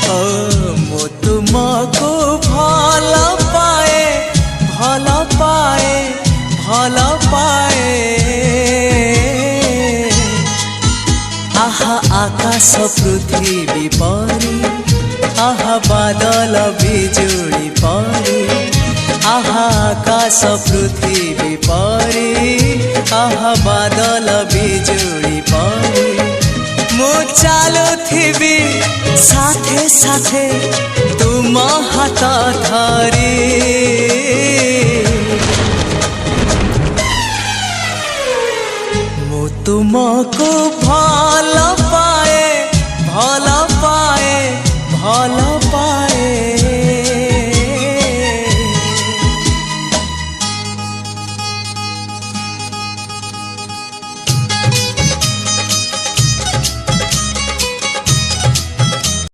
ओ मु तुमको भल पाए भल पाए भल पाए। आहा आकाश पृथ्वी परी आहा बादल बिजुली परी आहा आकाश पृथ्वी परी आहा बादल बिजुली परी। मु चालुथिबी साथे साथे